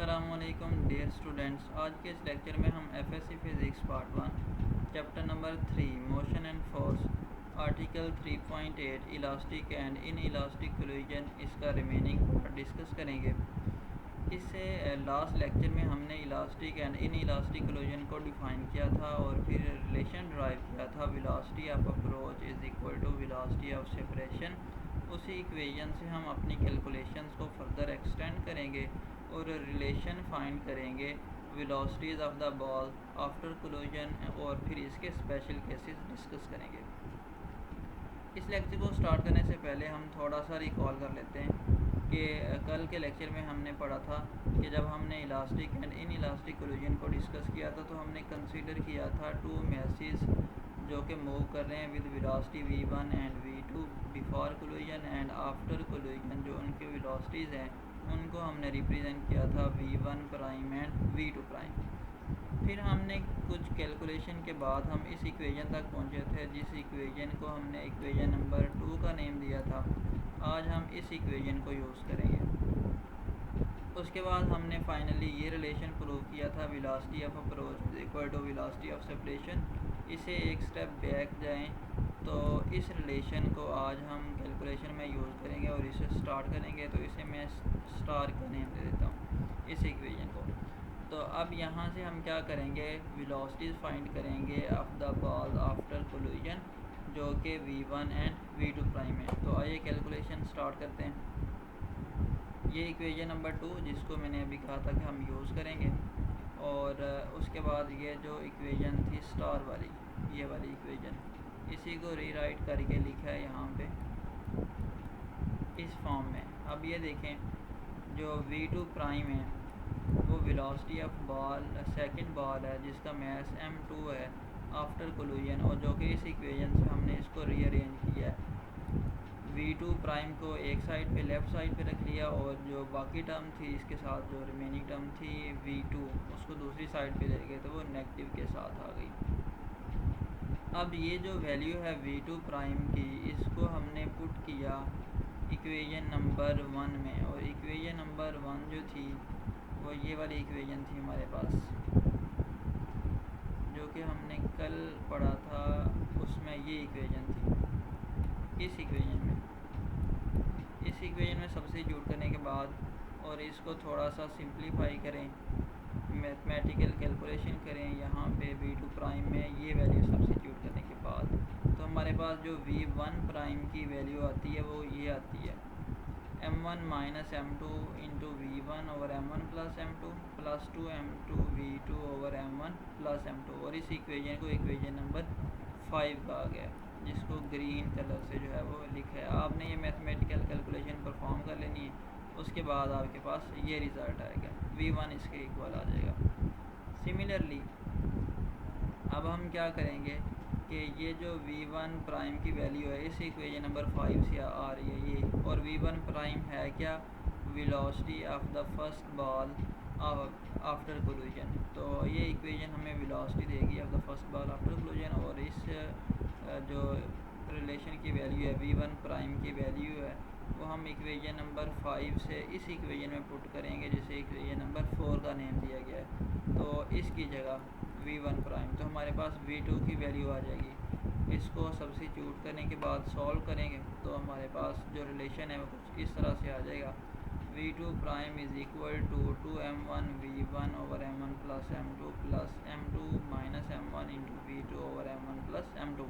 अस्सलामुअलैकुम dear students. आज के इस लेक्चर में हम FSC physics part 1 chapter number 3 motion and force article 3.8 elastic and inelastic collision इसका रिमेनिंग पार्ट डिस्कस करेंगे। इससे लास्ट लेक्चर में हमने elastic and inelastic collision को डिफ़ाइन किया था और फिर रिलेशन ड्राइव किया था velocity of approach is equal to velocity of separation. उसी इक्वेशन से हम अपनी कैलकुलेशंस को फर्दर एक्सटेंड करेंगे और रिलेशन फाइंड करेंगे velocities of the ball after collision और फिर इसके स्पेशल केसेस डिस्कस करेंगे। इस लेक्चर को स्टार्ट करने से पहले हम थोड़ा सा रिकॉल कर लेते हैं कि कल के लेक्चर में हमने पढ़ा था कि जब हमने elastic and inelastic collision को डिस्कस किया था तो हमने कंसीडर किया था टू मैसेज जो कि मूव कर रहे हैं with velocity v1 and v2 before collision and after collision. जो उनकी वेलोसिटीज़ हैं उनको हमने रिप्रेजेंट किया था v1 prime and v2 prime. फिर हमने कुछ कैलकुलेशन के बाद हम इस इक्वेशन तक पहुंचे थे जिस इक्वेशन को हमने इक्वेशन नंबर 2 का नेम दिया था। आज हम इस इक्वेशन को यूज़ करेंगे। उसके बाद हमने फाइनली ये रिलेशन प्रूव किया था velocity of approach equal to velocity of separation. इसे एक स्टेप बैक जाएं तो इस रिलेशन को आज हम कैलकुलेशन में यूज़ करेंगे और इसे स्टार्ट करेंगे। तो इसे मैं स्टार का नेम दे देता हूँ इस इक्वेशन को। तो अब यहाँ से हम क्या करेंगे, वेलोसिटीज़ फाइंड करेंगे of the ball after collision जो कि v1 एंड v2 प्राइम है। तो आइए कैलकुलेशन स्टार्ट करते हैं। ये इक्वेशन नंबर 2 जिसको मैंने अभी कहा था कि हम यूज़ करेंगे और उसके बाद ये जो इक्वेशन थी स्टार वाली, ये वाली इक्वेशन, इसी को रीराइट करके लिखा है यहाँ पे इस फॉर्म में। अब ये देखें जो v2 प्राइम है वो velocity of ball second ball है जिसका मास m2 है आफ्टर कोलिजन और जो कि इस इक्वेशन से हमने इसको रीअरेंज किया है। v2 प्राइम को एक साइड पे लेफ़्ट साइड पे रख लिया और जो बाकी टर्म थी इसके साथ जो रिमेनिंग टर्म थी v2 उसको दूसरी साइड पे ले गए तो वो नेगेटिव के साथ आ गई। अब ये जो वैल्यू है v2 प्राइम की इसको हमने पुट किया इक्वेशन नंबर 1 में और इक्वेशन नंबर 1 जो थी वो ये वाली इक्वेशन थी हमारे पास जो कि हमने कल पढ़ा था। उसमें ये इक्वेशन थी। इस इक्वेशन में सब्स्टिट्यूट करने के बाद और इसको थोड़ा सा सिंप्लीफाई करें, मैथमेटिकल कैलकुलेशन करें यहाँ पे v2 प्राइम में ये वैल्यू सब्स्टिट्यूट करने के बाद तो हमारे पास जो v1 प्राइम की वैल्यू आती है वो ये आती है m1 minus m2 into v1 over m1 plus m2 plus 2m2 v2 over m1 plus m2। और इस इक्वेशन को इक्वेशन नंबर 5 कहा गया जिसको ग्रीन कलर से जो है वो लिखा है। आपने ये मैथमेटिकल कैलकुलेशन परफॉर्म कर लेनी है, उसके बाद आपके पास ये रिज़ल्ट आएगा, v1 इसके इक्वल आ जाएगा। सिमिलरली अब हम क्या करेंगे कि ये जो v1 प्राइम की वैल्यू है इस इक्वेशन नंबर 5 से आ रही है ये, और v1 प्राइम है क्या, velocity of the first ball after collision. तो ये इक्वेशन हमें वेलोसिटी देगी of the first ball after collision और इस जो रिलेशन की वैल्यू है v1 प्राइम की वैल्यू है वो हम इक्वेशन नंबर 5 से इस इक्वेशन में पुट करेंगे जिसे इक्वेशन नंबर 4 का नेम दिया गया है। तो इसकी जगह v1 प्राइम तो हमारे पास v2 की वैल्यू आ जाएगी। इसको सब्स्टिट्यूट करने के बाद सॉल्व करेंगे तो हमारे पास जो रिलेशन है वो कुछ इस तरह से आ जाएगा v2 prime is equal to 2m1 v1 over m1 plus m2 minus m1 into v2 over m1 plus m2।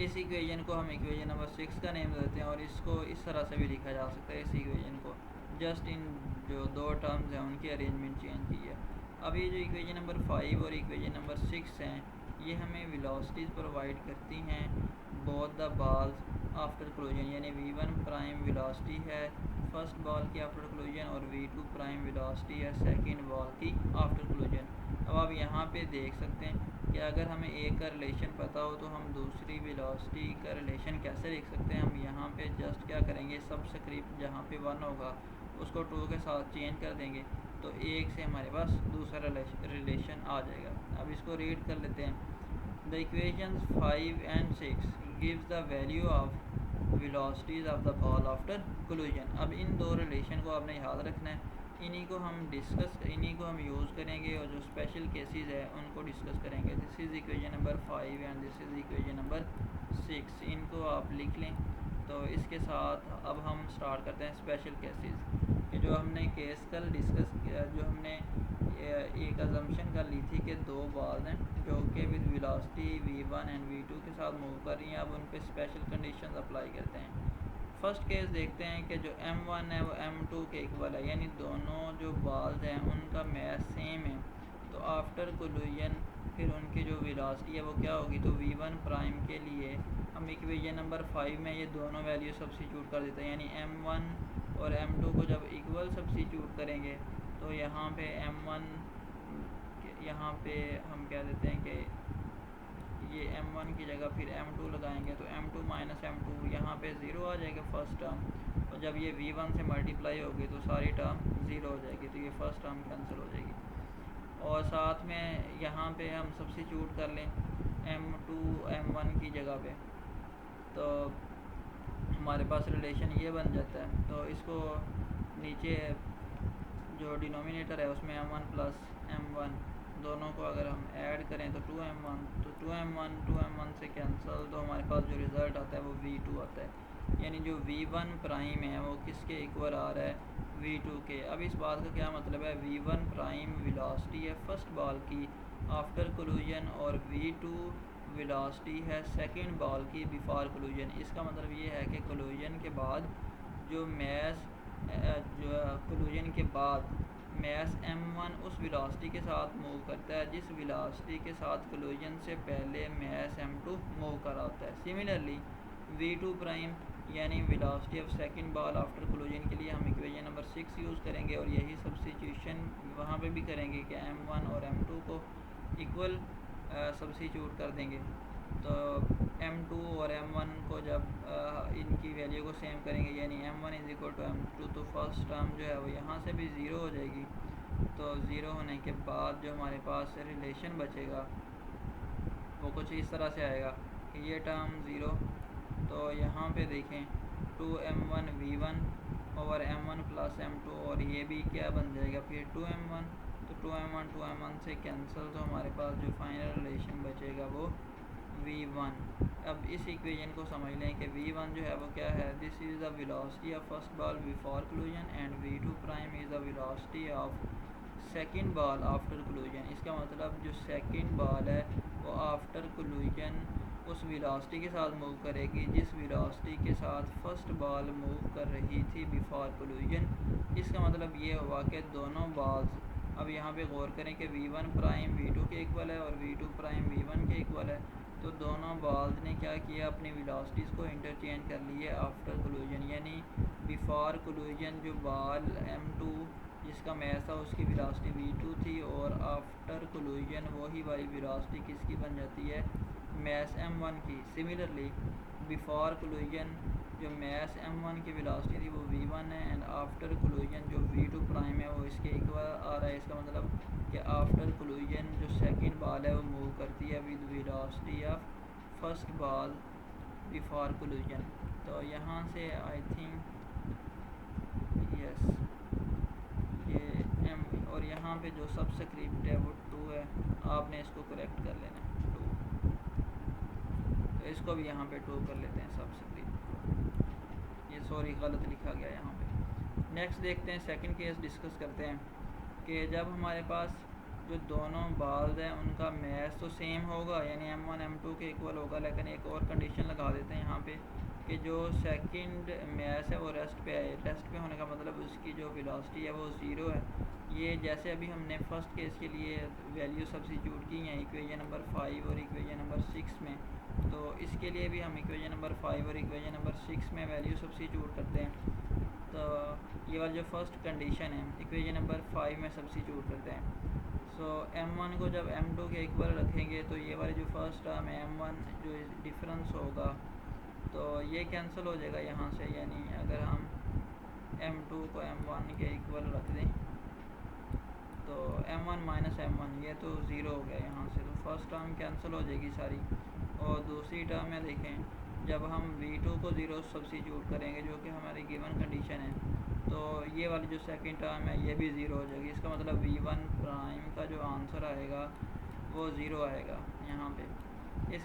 इस इक्वेशन को हम इक्वेशन नंबर 6 का नेम देते हैं और इसको इस तरह से भी लिखा जा सकता है। इस इक्वेशन को जस्ट इन जो दो टर्म्स हैं उनकी अरेंजमेंट चेंज की है। अब ये जो इक्वेशन नंबर 5 और इक्वेशन नंबर 6 हैं ये हमें वेलोसिटीज़ प्रोवाइड करती हैं both the balls after collision, यानी v1 प्राइम वेलोसिटी है फर्स्ट बॉल की आफ्टर कोलिजन और v2 प्राइम वेलोसिटी है सेकंड बॉल की आफ्टर कोलिजन। अब आप यहाँ पे देख सकते हैं कि अगर हमें एक का रिलेशन पता हो तो हम दूसरी वेलोसिटी का रिलेशन कैसे लिख सकते हैं। हम यहाँ पे जस्ट क्या करेंगे, सब स्क्रिप्ट जहाँ पे 1 होगा उसको 2 के साथ चेंज कर देंगे तो एक से हमारे पास दूसरा रिलेशन आ जाएगा। अब इसको रीड कर लेते हैं। The equations 5 and 6 gives the value of velocities of the ball after collision. अब इन दो रिलेशन को आपने याद रखना है। इन्हीं को हम यूज़ करेंगे और जो स्पेशल केसेस है उनको डिस्कस करेंगे। This is equation number 5 and this is equation number 6। इनको आप लिख लें। तो इसके साथ अब हम स्टार्ट करते हैं स्पेशल केसेस कि जो हमने केस कल डिस्कस किया, जो हमने एक अजम्पशन कर ली थी कि दो बाल्स हैं जो कि with velocity v1 and v2 के साथ मूव कर रही हैं। अब उन पे स्पेशल कंडीशंस अप्लाई करते हैं। फर्स्ट केस देखते हैं कि जो m1 है वो m2 के इक्वल है, यानी दोनों जो बाल्स हैं उनका मैस सेम है। तो आफ्टर कोलिजन फिर उनकी जो वेलोसिटी है वो क्या होगी, तो v1 प्राइम के लिए हम इक्वेशन नंबर 5 में ये दोनों वैल्यू सब्स्टिट्यूट कर देते हैं। यानी m1 और m2 को जब इक्वल सब्स्टिट्यूट करेंगे तो यहाँ पे m1 यहाँ पे हम क्या देते हैं कि ये m1 की जगह फिर m2 लगाएंगे तो m2 माइनस m2 यहाँ पे ज़ीरो आ जाएगा फर्स्ट टर्म, और जब ये v1 से मल्टीप्लाई होगी तो सारी टर्म ज़ीरो हो जाएगी, तो ये फर्स्ट टर्म कैंसिल हो जाएगी। और साथ में यहाँ पे हम सब्स्टिट्यूट कर लें m2 m1 की जगह पे, तो हमारे पास रिलेशन ये बन जाता है। तो इसको नीचे जो डिनोमिनेटर है उसमें m1 प्लस m1 दोनों को अगर हम ऐड करें तो 2m1, तो 2m1 से कैंसिल, तो हमारे पास जो रिज़ल्ट आता है वो v2 आता है। यानी जो v1 प्राइम है वो किसके इक्वल आ रहा है, v2 के। अब इस बात का क्या मतलब है, v1 प्राइम वेलोसिटी है फर्स्ट बॉल की आफ्टर कोलिजन और v2 वेलोसिटी है सेकंड बॉल की बिफोर कोलिजन। इसका मतलब ये है कि कोलिजन के बाद जो मैस जो कोलिजन के बाद मैस m1 उस वेलोसिटी के साथ मूव करता है जिस वेलोसिटी के साथ कोलिजन से पहले मैस m2 मूव कर रहा होता है। सिमिलरली v2 प्राइम यानी velocity of second ball after collision के लिए हम इक्वेशन नंबर 6 यूज़ करेंगे और यही सब्स्टिट्यूशन वहाँ पे भी करेंगे कि m1 और m2 को इक्वल सब्स्टिट्यूट कर देंगे। तो m2 और m1 को जब इनकी वैल्यू को सेम करेंगे यानी m1 is equal to m2, तो फर्स्ट टर्म जो है वो यहाँ से भी ज़ीरो हो जाएगी। तो ज़ीरो होने के बाद जो हमारे पास रिलेशन बचेगा वो कुछ इस तरह से आएगा कि ये टर्म ज़ीरो, तो यहाँ पे देखें 2m1 v1 over m1 plus m2, और ये भी क्या बन जाएगा फिर 2m1, तो 2m1 से कैंसिल, तो हमारे पास जो फाइनल रिलेशन बचेगा वो v1। अब इस इक्वेशन को समझ लें कि v1 जो है वो क्या है, this is the velocity of first ball before collision and v2 prime is the velocity of second ball after collision. इसका मतलब जो सेकंड बॉल है वो आफ्टर कोलिजन उस वेलोसिटी के साथ मूव करेगी जिस वेलोसिटी के साथ फर्स्ट बॉल मूव कर रही थी बिफोर कोलिजन। इसका मतलब ये हुआ कि दोनों बॉल्स, अब यहाँ पे गौर करें कि v1 प्राइम v2 के इक्वल है और v2 प्राइम v1 के इक्वल है, तो दोनों बॉल्स ने क्या किया, अपनी वेलोसिटीज़ को इंटरचेंज कर लिए आफ्टर कोलिजन। यानी बिफोर कोलिजन जो बॉल m2 जिसका मैस था उसकी वेलोसिटी v2 थी, और आफ्टर कोलिजन वही वाली वेलोसिटी किसकी बन जाती है, मैस m1 की। सिमिलरली बिफोर कोलिजन जो मैस m1 की वेलोसिटी थी वो v1 है, एंड आफ्टर कोलिजन जो v2 प्राइम है वो इसके इक्वल आ रहा है। इसका मतलब कि आफ्टर कोलिजन जो सेकंड बॉल है वो मूव करती है with velocity of first ball before collision. तो यहाँ से आई थिंक यस ये m, और यहाँ पे जो सबस्क्रिप्ट है वो 2 है, आपने इसको करेक्ट कर लेना 2, तो इसको भी यहाँ पे 2 कर लेते हैं सबस्क्रिप्ट को, ये सॉरी गलत लिखा गया यहाँ पे। नेक्स्ट देखते हैं सेकंड केस डिस्कस करते हैं कि जब हमारे पास जो दोनों बॉल्स हैं उनका मैस तो सेम होगा यानी m1 m2 के इक्वल होगा, लेकिन एक और कंडीशन लगा देते हैं यहाँ पे कि जो सेकंड मैस है वो रेस्ट पे है। रेस्ट पे होने का मतलब उसकी जो वेलोसिटी है वो ज़ीरो है। ये जैसे अभी हमने फर्स्ट केस के लिए वैल्यू सब्स्टिट्यूट की हैं इक्वेशन नंबर 5 और इक्वेशन नंबर 6 में, तो इसके लिए भी हम इक्वेशन नंबर 5 और इक्वेशन नंबर 6 में वैल्यू सब्स्टिट्यूट करते हैं। तो ये वाली जो फर्स्ट कंडीशन है इक्वेशन नंबर 5 में सब्स्टिट्यूट करते हैं। सो m1 को जब m2 के इक्वल रखेंगे तो ये वाली जो फर्स्ट टर्म है m1 जो डिफरेंस होगा तो ये कैंसिल हो जाएगा यहाँ से। यानी अगर हम m2 को m1 के इक्वल रख दें तो m1 माइनस m1 ये तो ज़ीरो हो गया यहाँ से, तो फर्स्ट टर्म कैंसिल हो जाएगी सारी। और दूसरी टर्म में देखें जब हम v2 को ज़ीरो सब्स्टिट्यूट करेंगे जो कि हमारी गिवन कंडीशन है, तो ये वाली जो सेकंड टर्म है ये भी ज़ीरो हो जाएगी। इसका मतलब v1 प्राइम का जो आंसर आएगा वो ज़ीरो आएगा यहाँ पे। इस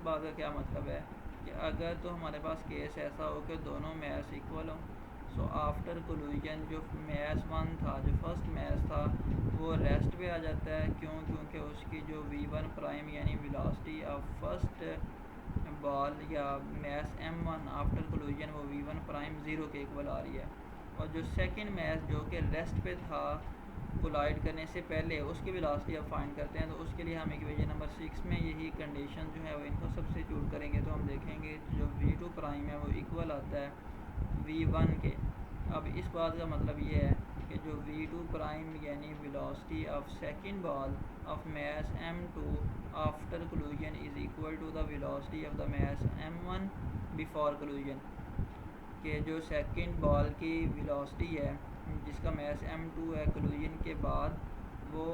बात का क्या मतलब है कि अगर तो हमारे पास केस ऐसा हो कि दोनों मैथ्स इक्वल हो, सो आफ्टर कोलिजन जो मैथ्स वन था, जो फर्स्ट मैथ्स था, वो रेस्ट पे आ जाता है। क्योंकि उसकी जो v1 प्राइम यानी वेलोसिटी ऑफ फर्स्ट बॉल या मैथ्स m1 आफ्टर कोलिजन वो v1 प्राइम ज़ीरो के इक्वल आ रही है। और जो सेकंड मैथ्स जो कि रेस्ट पे था कोलाइड करने से पहले, उसकी वेलोसिटी अब फाइंड करते हैं। तो उसके लिए हम इक्वेशन नंबर 6 में यही कंडीशन जो है वो इनको सब्स्टिट्यूट करेंगे। तो हम देखेंगे जो v2 प्राइम है वो इक्वल आता है v1 के। अब इस बात का मतलब ये है कि जो v2 प्राइम यानी velocity of second ball of mass m2 after collision is equal to the velocity of the mass m1 before collision, कि जो सेकंड बॉल की वेलोसिटी है जिसका मैथ्स m2 है कोलिजन के बाद, वो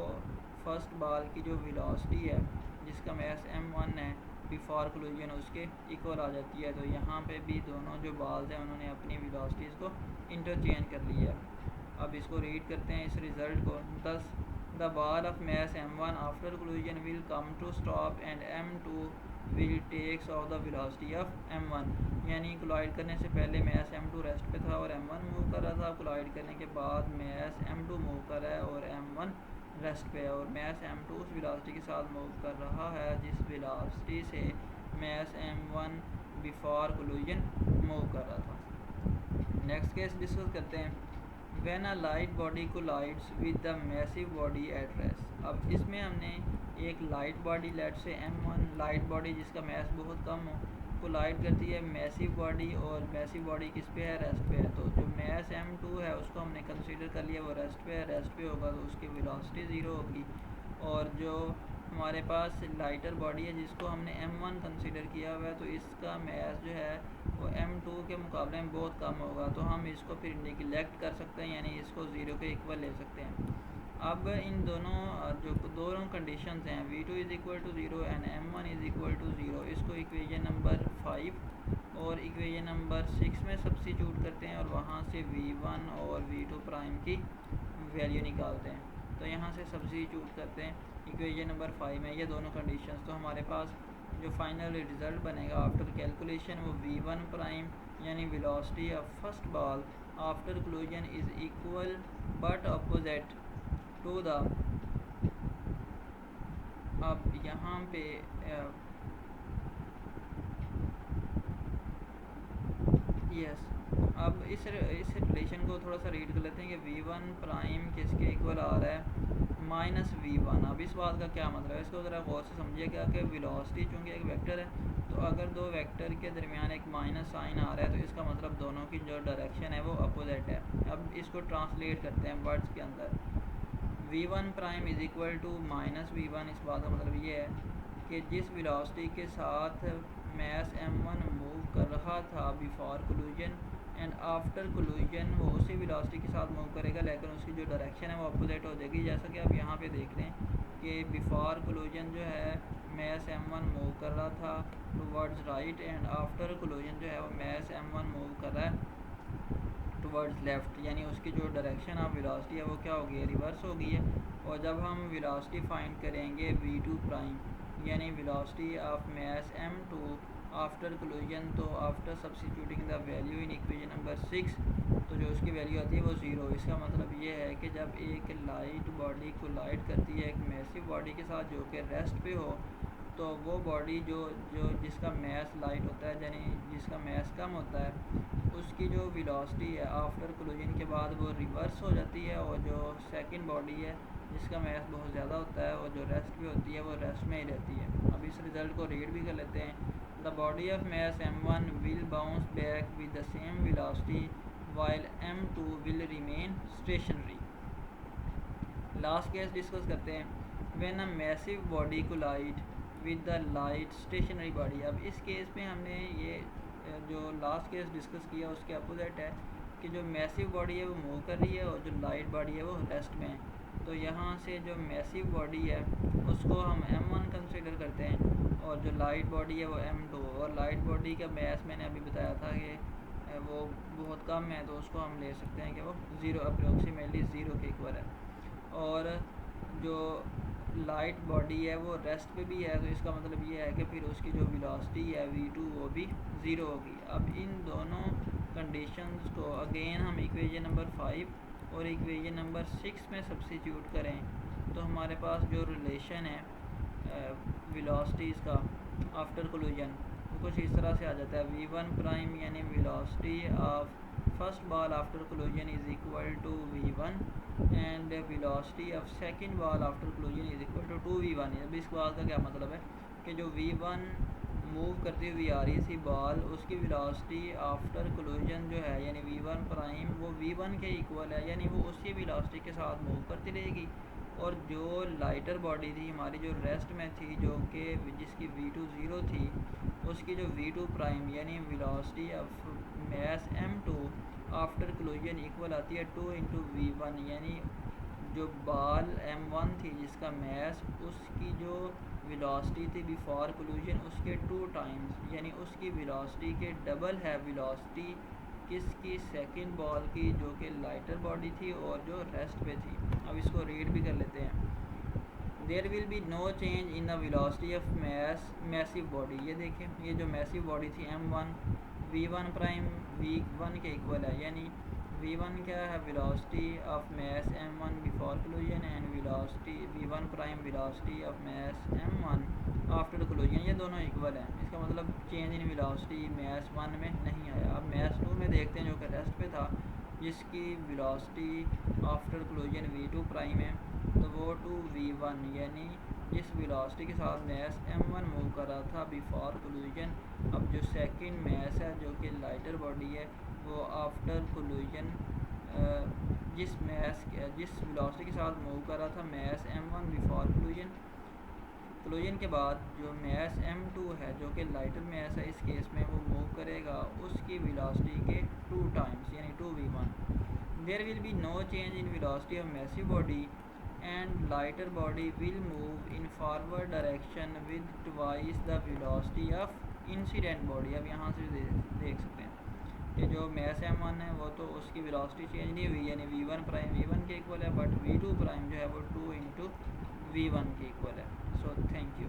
फर्स्ट बॉल की जो वेलोसिटी है जिसका मैथ्स m1 है बिफोर कोलिजन उसके इक्वल आ जाती है। तो यहाँ पे भी दोनों जो बॉल्स हैं उन्होंने अपनी वेलोसिटीज़ को इंटरचेंज कर लिया है। अब इसको रीड करते हैं इस रिज़ल्ट को। Thus the ball of mass m1 after collision will come to stop and m2 will takes off the velocity of m1, यानी कोलाइड करने से पहले मैथ्स m2 रेस्ट पे था और m1 मूव कर रहा था। कोलाइड करने के बाद मैथ्स m2 मूव कर रहा है और m1 रेस्ट पे है, और मैथ्स m2 उस वेलोसिटी के साथ मूव कर रहा है जिस वेलोसिटी से maths m1 before collision move कर रहा था। नेक्स्ट केस डिस्कस करते हैं। When a light body collides with the massive body at rest. अब इसमें हमने एक लाइट बॉडी, लेट से m1 लाइट बॉडी जिसका मैस बहुत कम हो, कोलाइड करती है मैसिव बॉडी, और मैसिव बॉडी किस पे है, रेस्ट पे है। तो जो मैस m2 है उसको हमने कंसीडर कर लिया वो रेस्ट पे है, रेस्ट पे होगा तो उसकी वेलोसिटी ज़ीरो होगी। और जो हमारे पास लाइटर बॉडी है जिसको हमने m1 कंसीडर किया हुआ है, तो इसका मैस जो है वो m2 के मुकाबले में बहुत कम होगा। तो हम इसको फिर निगलेक्ट कर सकते हैं, यानी इसको ज़ीरो के इक्वल ले सकते हैं। अब इन दोनों कंडीशंस हैं v2 is equal to zero and m1 is equal to zero, इसको इक्वेशन नंबर 5 और इक्वेशन नंबर 6 में सब्स्टिट्यूट करते हैं और वहाँ से v1 और v2 प्राइम की वैल्यू निकालते हैं। तो यहाँ से सब्स्टिट्यूट करते हैं इक्वेशन नंबर 5 में ये दोनों कंडीशंस। तो हमारे पास जो फाइनल रिज़ल्ट बनेगा आफ्टर कैलकुलेशन वो v1 प्राइम यानी velocity of first ball after collision is equal but opposite to the, अब यहाँ पे यस अब इस रिलेशन को थोड़ा सा रीड कर लेते हैं कि v1 प्राइम किसके इक्वल आ रहा है, माइनस v1। अब इस बात का क्या मतलब है, इसको ज़रा गौर से समझिएगा कि वेलोसिटी चूँकि एक वेक्टर है, तो अगर दो वेक्टर के दरमियान एक माइनस साइन आ रहा है तो इसका मतलब दोनों की जो डायरेक्शन है वो अपोजिट है। अब इसको ट्रांसलेट करते हैं वर्ड्स के अंदर। v1 prime is equal to minus v1, इस बात का मतलब ये है कि जिस वेलोसिटी के साथ मैस m1 मूव कर रहा था before collision and after collision वो उसी वेलोसिटी के साथ मूव करेगा, लेकिन उसकी जो डायरेक्शन है वो अपोजिट हो जाएगी। जैसा कि आप यहाँ पे देख रहे हैं कि बिफोर कोलिजन जो है मैस m1 मूव कर रहा था towards right and after collision जो है वो मैस m1 मूव कर रहा है टुवर्ड्स लेफ़्ट, यानी उसकी जो डायरेक्शन ऑफ वेलोसिटी है वो क्या हो गई है, रिवर्स हो गई है। और जब हम वेलोसिटी फाइंड करेंगे v2 प्राइम यानी velocity of mass m2 after collision, तो after substituting the value in equation number 6 तो जो उसकी वैल्यू आती है वो ज़ीरो। इसका मतलब ये है कि जब एक लाइट बॉडी कोलाइड करती है एक मैसिव बॉडी के साथ जो कि रेस्ट पे हो, तो वो बॉडी जो जिसका मैस लाइट होता है यानी जिसका मैस कम होता है, उसकी जो वेलोसिटी है आफ्टर कोलिजन के बाद वो रिवर्स हो जाती है, और जो सेकंड बॉडी है जिसका मैस बहुत ज़्यादा होता है और जो रेस्ट पे होती है वो रेस्ट में ही रहती है। अब इस रिज़ल्ट को रीड भी कर लेते हैं। The body of mass m1 will bounce back with the same velocity while m2 will remain stationary. Last case discuss करते हैं। When a massive body collide with the light stationary body. अब इस case में हमने ये जो last case discuss किया उसके अपोजिट है कि जो मैसिव बॉडी है वो मूव कर रही है और जो लाइट बॉडी है वो रेस्ट में है। तो यहाँ से जो मैसिव बॉडी है उसको हम m1 कंसीडर करते हैं और जो लाइट बॉडी है वो m2, और लाइट बॉडी का मैस मैंने अभी बताया था कि वो बहुत कम है तो उसको हम ले सकते हैं कि वो ज़ीरो अप्रोक्सीमेटली ज़ीरो के इक्वल है। और जो लाइट बॉडी है वो रेस्ट पे भी है, तो इसका मतलब ये है कि फिर उसकी जो वेलोसिटी है v2 वो भी ज़ीरो होगी। अब इन दोनों कंडीशंस को अगेन हम इक्वेशन नंबर 5 और इक्वेशन नंबर 6 में सब्स्टिट्यूट करें तो हमारे पास जो रिलेशन है वेलोसिटीज़ का आफ्टर कोलिजन वो कुछ इस तरह से आ जाता है। v1 प्राइम यानी velocity of first ball after collision is equal to v1 and velocity of second ball after collision is equal to 2v1। अब इस बात का क्या मतलब है कि जो v1 मूव करती हुई आ रही थी बॉल, उसकी वेलोसिटी आफ्टर कोलिजन जो है यानी v1 प्राइम वो v1 के इक्वल है, यानी वो उसी वेलोसिटी के साथ मूव करती रहेगी। और जो लाइटर बॉडी थी हमारी जो रेस्ट में थी, जो कि जिसकी v2 ज़ीरो थी, उसकी जो v2 प्राइम यानी velocity of mass m2 after collision equal आती है 2 इंटू v1, यानी जो बॉल m1 थी जिसका मैस, उसकी जो वेलोसिटी थी बिफोर कोलिजन उसके 2 टाइम्स, यानी उसकी वेलोसिटी के डबल है वेलोसिटी किसकी, सेकंड बॉल की जो कि लाइटर बॉडी थी और जो रेस्ट पे थी। अब इसको रीड भी कर लेते हैं। There will be no change in the velocity of massive body. ये देखें, ये जो मैसिव बॉडी थी m1 v1 प्राइम v1 के इक्वल है, यानी v1 क्या है, velocity of mass m1 before collision and velocity v1 prime velocity of mass m1 after collision, ये दोनों इक्वल हैं। इसका मतलब चेंज इन वेलोसिटी मैस 1 में नहीं आया। अब मैस 2 में देखते हैं जो कि रेस्ट पे था, जिसकी velocity after collision v2 prime है, तो वो 2v1 यानी जिस वेलोसिटी के साथ मैस m1 मूव कर रहा था बिफोर कोलिजन, अब जो सेकंड मैस है जो कि लाइटर बॉडी है वो आफ्टर कोलिजन जिस वेलोसिटी के साथ मूव कर रहा था मैस m1 बिफोर कोलिजन के बाद जो मैस m2 है जो कि लाइटर मैस है, इस केस में वो मूव करेगा उसकी वेलोसिटी के 2 टाइम्स यानी 2v1। There will be no change in velocity of massive body and lighter body will move in forward direction with twice the velocity of incident body. अब यहाँ से देख सकते हैं कि जो मैस m1 है वो तो उसकी वेलोसिटी चेंज नहीं हुई, यानी v1 प्राइम v1 के इक्वल है, बट v2 प्राइम जो है वो 2 इंटू v1 के इक्वल है। So thank you.